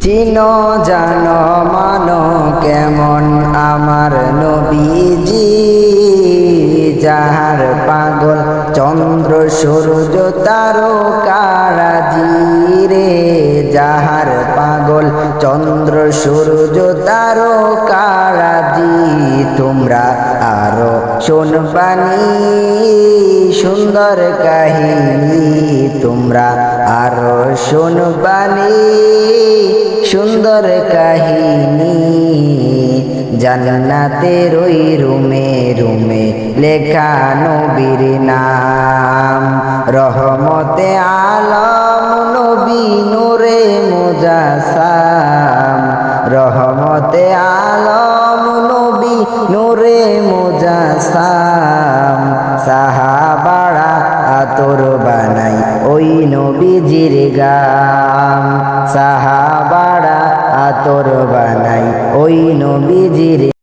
চিনো জানো মানো কেমন আমার নবীজি, যাহার পাগল চন্দ্র সূর্য তারকারাজি রে, যাহার পাগল চন্দ্র সূর্য তারকারাজি। তোমরা আরো শোনবানি সুন্দর কাহিনী, তোমরা আরো শোনবানি সুন্দর কাহিনী। জান্নাতের ওই রুমে রুমে লেখা নবীর নাম, রহমতে আলম নবী নূরে মুজাসসাম, রহমতে আলম নবী নূরে মুজাসসাম। সাহাবারা আতর বানাই ওই নবীজির গাম, সাহাবারা আতর বানাই ওই নবীজির